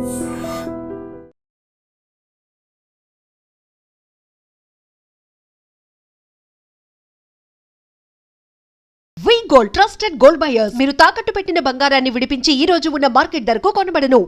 వి gold trusted gold buyers. మీరు తాకట్టు పెట్టిన బంగారాన్ని విడిపించి ఈ రోజు ఉన్న మార్కెట్ ధరకు కొనబడను.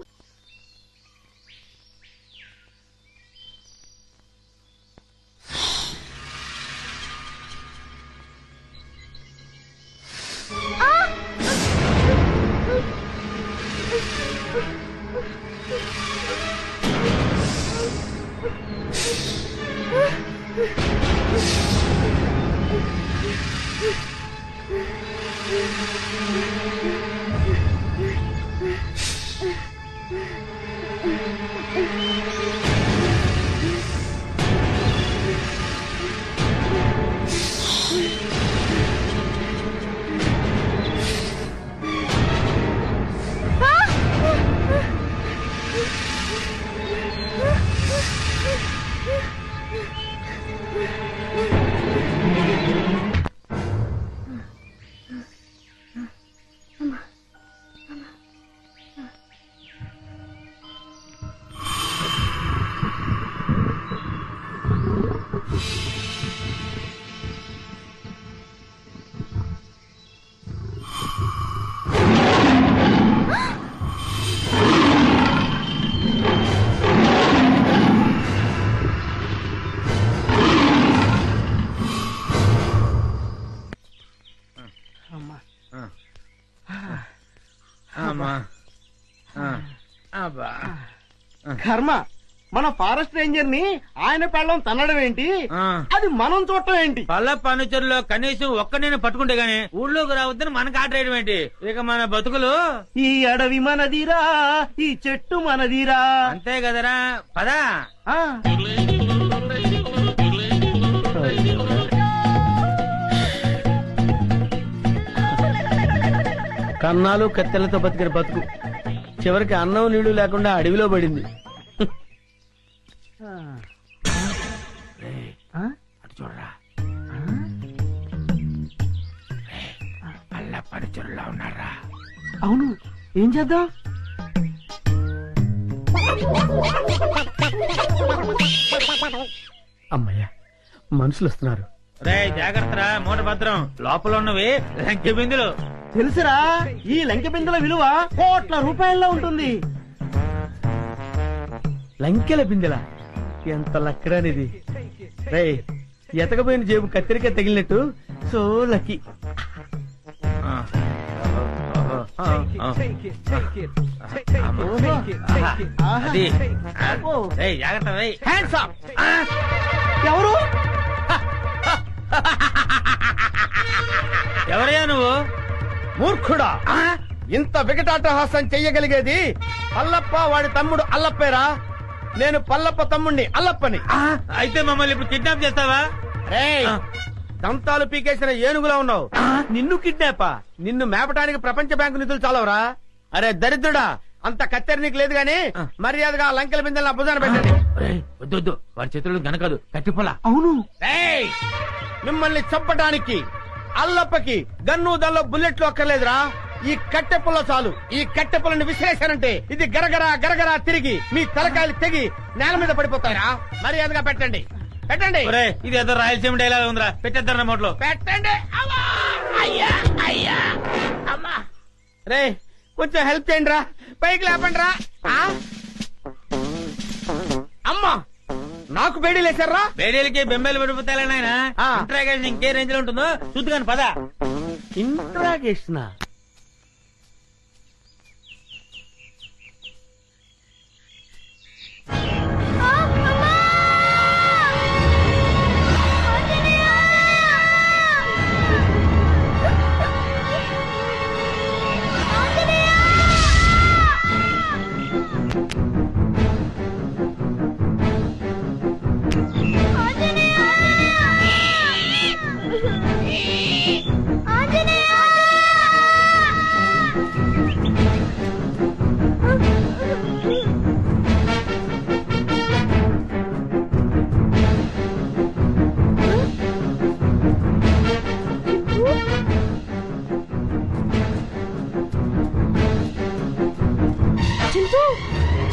కర్మ, మన ఫారెస్ట్ రేంజర్ ని ఆయన పెళ్ళం తన్నడం ఏంటి, అది మనం చూడటం ఏంటి? పల్ల ఫర్నిచర్లో కనీసం ఒక్క నేను పట్టుకుంటే గానీ ఊళ్ళోకి రావద్దని మనకు ఆర్డర్ వేయడం ఏంటి? ఇక మన బతుకులు ఈ అడవి మనదిరా, ఈ చెట్టు మనదిరా. అంతే కదరా, పదా. కన్నాలు కత్తెలతో బతికిన బతుకు చివరికి అన్నం నీళ్లు లేకుండా అడవిలో పడింది. చూడరా, పల్ల ఫర్నిచర్లో ఉన్నారా? అవును, ఏం చేద్దాం? అమ్మయ్యా, మనుషులు వస్తున్నారు. రే జాగ్రత్తరా, మూట భద్రం. లోపల ఉన్నవి లంకె బిందులు. తెలుసురా, ఈ లంకె బిందెల విలువ కోట్ల రూపాయల్లో ఉంటుంది. లంకెల బిందెల ఎంత లక్కడానిది. రే, ఎతకపోయిన జేబు కత్తిరిక తగిలినట్టు సో లక్కీ. జాగ్రత్త. ఎవరు? ఎవరయ్యా నువ్వు? మూర్ఖుడా, ఇంత వికటాటహాసం చెయ్యగలిగేది పల్లప్ప వాడి తమ్ముడు అల్లప్పేరా. నేను పల్లప్ప తమ్ముడిని అల్లప్పని. అయితే మమ్మల్ని ఇప్పుడు కిడ్నాప్ చేస్తావా? దంతాలు పీకేసిన ఏనుగులా ఉన్నావు. నిన్ను కిడ్నాపా? నిన్ను మేపటానికి ప్రపంచ బ్యాంకు నిధులు చాలవరా? అరే దరిద్రుడా, అంత కత్తెర నీకు లేదు గాని మర్యాదగా లంకెల బిందెల భుజాన పెట్టండి. వద్దు, వాడి చేతులు గనకదు, కట్టిపోలా. అవును, మిమ్మల్ని చంపటానికి అల్లప్పకి గన్ను దల్లో బుల్లెట్లు అక్కర్లేదురా. ఈ కట్టె పుల్ల చాలు. ఈ కట్టె పుల్లని విసిరేశారంటే ఇది గరగరా గరగరా తిరిగి మీ తలకాయలు తెగి నేల మీద పడిపోతారా. మర్యాదగా పెట్టండి, పెట్టండి. ఇది ఏదో రాయలసీమ డైలాగ్ ఉందిరా, పెట్టేద్దారా మోట్లో. పెట్టండి. రే, కొంచెం హెల్ప్ చేయండి రా, పైకి లేపండి రా. అమ్మా, నాకు బేడీలేశారా? బేడీలకి బెంబేలు పడిపోతాయి నాయన. ఇంట్రాగేషన్ ఇంకే రేంజ్ లో ఉంటుందో చూద్దుగాని పదా. ఇంట్రాగేషన్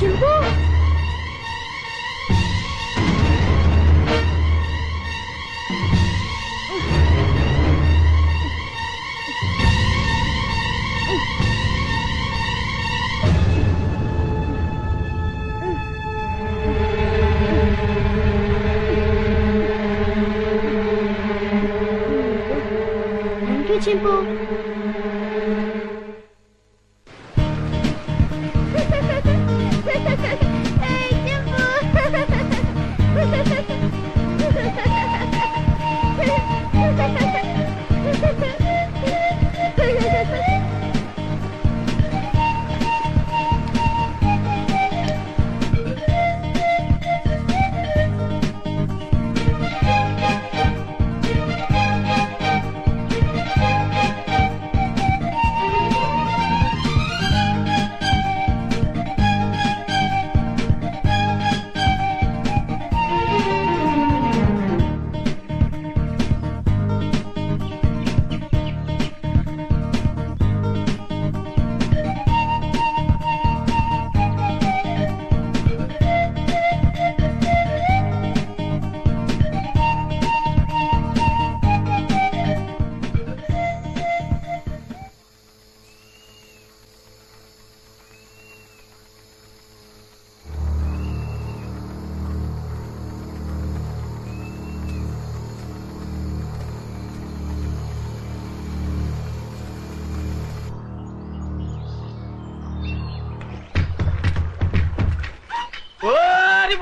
చింపు చింపు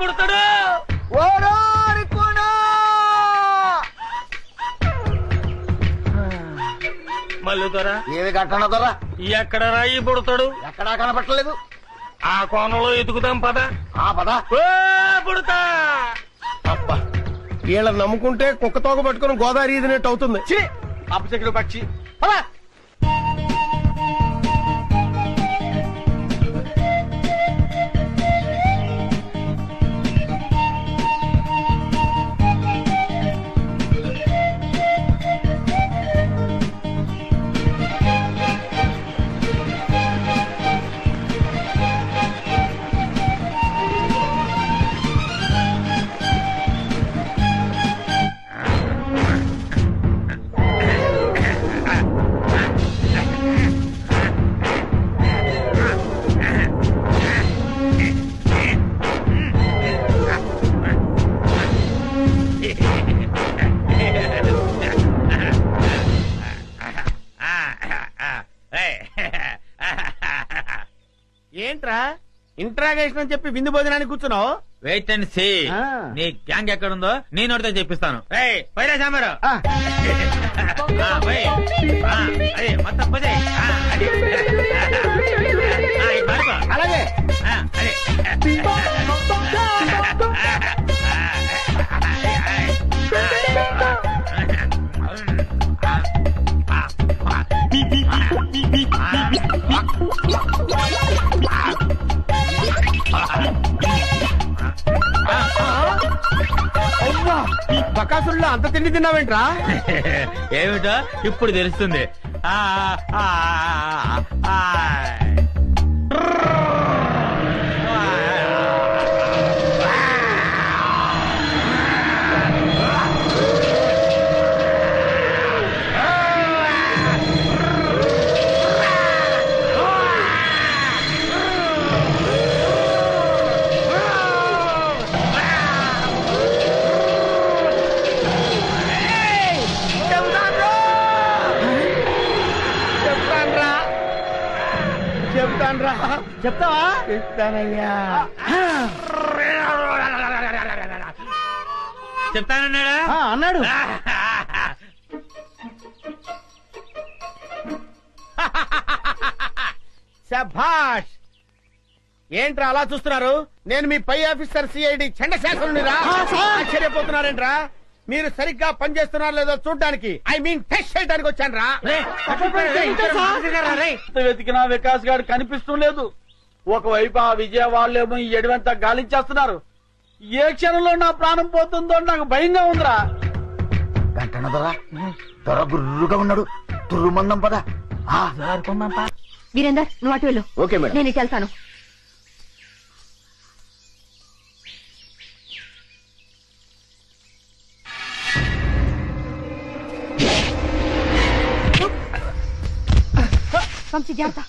పుడతాడు మళ్ళీ దొరా ఏది కట్టన దొరా ఎక్కడ రాయి పుడతాడు ఎక్కడా కనపట్టలేదు ఆ కోణంలో ఎదుగుదాం పద ఆ పద పుడతా అబ్బా వీళ్ళని నమ్ముకుంటే కుక్క తోక పట్టుకుని గోదావరి ఈదినట్టు అవుతుంది అపశకుడు పక్షి పద. ఏంట్రా ఇంట్రాగేషన్ అని చెప్పి విందు భోజనానికి కూర్చున్నావు? వెయిట్ అండ్ సీ నీ గ్యాంగ్ ఎక్కడుందో నేను అడితే చెప్పిస్తాను. పైరా సాంబారు అదే మొత్తం పదే అలాగే అదే బకాసుల్లో అంత తిండి తిన్నావేంట్రా? ఏమిటో ఇప్పుడు తెలుస్తుంది. చెప్తావా? చెప్తానయ్యా. చెప్తానన్నాడా? అన్నాడు. శభాష్. ఏంట్రా అలా చూస్తున్నారు? నేను మీ పై ఆఫీసర్ సిఐడి చండశాసనుడిరా. ఆశ్చర్యపోతున్నారేంట్రా? మీరు సరిగ్గా పనిచేస్తున్నారో లేదో చూడడానికి, ఐ మీన్ టెస్ట్ చేయడానికి వచ్చాను రా. వెతికినా వికాస్ గారు కనిపిస్తుండలేదు. ఒకవైపు ఆ విజయ వాళ్ళేమో ఈ ఎడవంతా గాలించేస్తున్నారు. ఏ క్షణంలో నా ప్రాణం పోతుందో నాకు భయంగా ఉందిరా. గంటన దొర గుర్రుగా ఉన్నాడు. తుర్రుమందం పదా. వీరేందర్, నువ్వు అటు వెళ్ళు. Okay madam. నేను ఇటు వెళ్తాను. వంశీ జాగ్రత్త.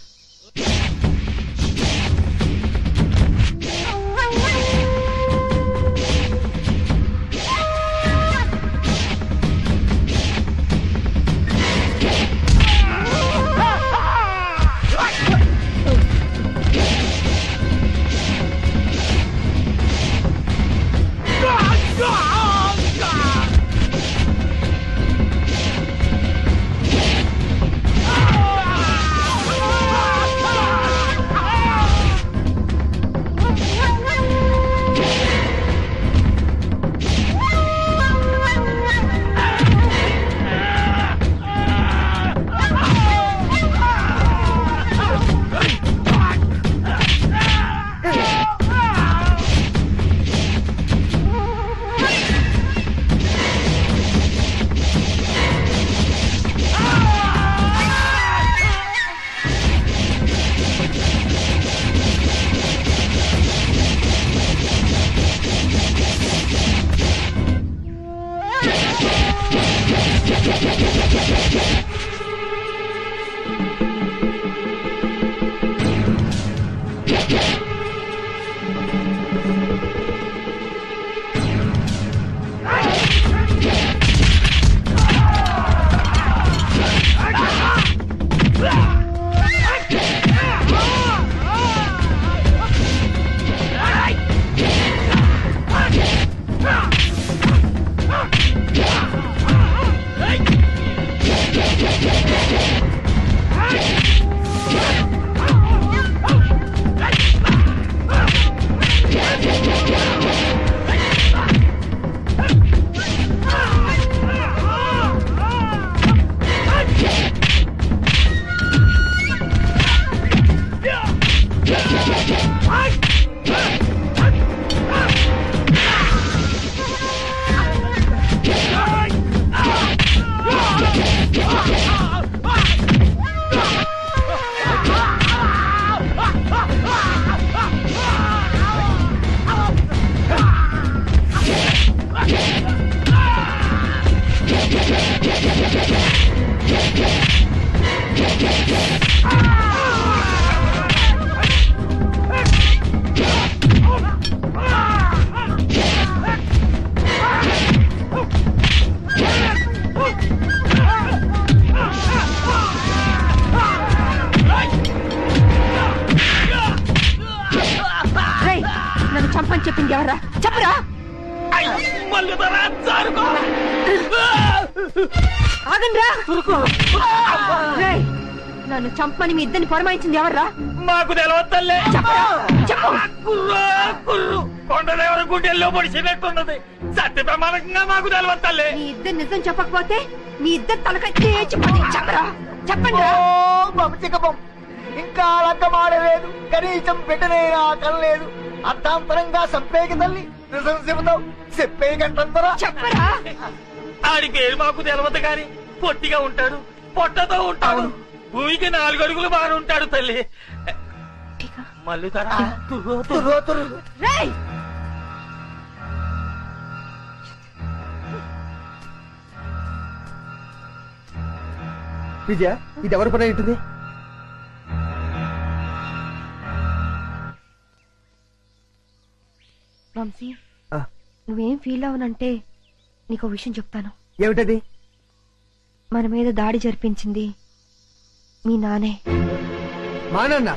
చంపని చెప్పింది ఎవరా? చెప్పరా. నన్ను చంపని మీ ఇద్దరిని పొరమాయించింది ఎవర్రా? మాకు తెలవద్దలే. కొండదేవర గుండెల్లో పొడిచినట్టున్నది. సత్య ప్రమాణంగా మాకు తెలవద్దలే. మీ ఇద్దరు నిజం చెప్పకపోతే మీ ఇద్దరు తలకాయ చెప్పరా. చెప్పండి. ఇంకా లక్కమాడలేదు, కనీసం పెట్టనైనా కనలేదు. అర్థాంతరంగా సంపేకి తల్లి నిజం చెబుతావు, చెప్పే గంటందరా చెప్పరా. ఆడి పేరు మాకు తెలవద్దు గాని పొట్టిగా ఉంటాడు, పొట్టతో ఉంటాడు, భూమికి 4 అడుగులు బాగా ఉంటాడు తల్లి. మళ్ళీ విజయ, ఇది ఎవరి పని ఉంటుంది? వంశీ, నువ్వేం ఫీల్ అవనంటే నీకు విషయం చెప్తాను. ఏమిటది? మన మీద దాడి జరిపించింది మీ నానే. మా నాన్న?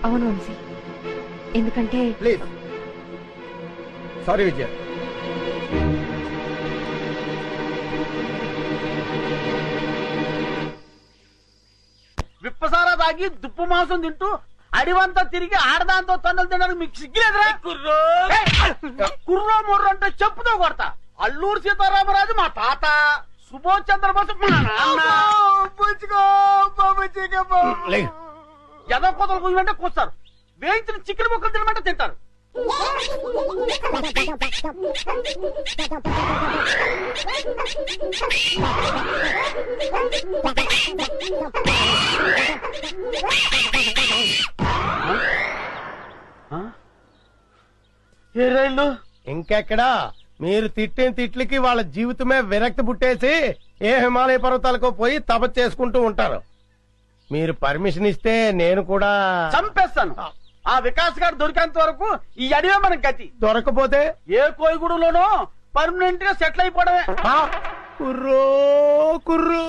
అవును వంశీ, ఎందుకంటే ప్లీజ్ సారీ విజయ. విప్పసారా తాగి దుప్పు మాంసం తింటూ అడివంతా తిరిగి ఆడదాంతో తన్నులు తినడానికి మీకు సిగ్గులేదురా? కుర్రో ముర్రో అంటే చెప్పుతో కొడతా. అల్లూరు సీతారామరాజు మా తాత, సుభాష్ చంద్రబోస్ మా నాన్న. ఎదో కోతలు కూయమంటే కూస్తారు, వేయించిన చికెన్ ముక్కలు తినమంటే తింటారు. ఏ రైళ్ళు ఇంకెక్కడా? మీరు తిట్టిన తిట్లకి వాళ్ళ జీవితమే విరక్తి పుట్టేసి ఏ హిమాలయ పర్వతాలకు పోయి తపస్సు చేసుకుంటూ ఉంటారు. మీరు పర్మిషన్ ఇస్తే నేను కూడా చంపేస్తాను. ఆ వికాస్ గారు దొరికేంత వరకు ఈ అడివే మనకి గతి. దొరకపోతే ఏ కోయిగూడలోనో పర్మనెంట్ గా సెటిల్ అయిపోవడమే. కుర్రో కుర్రో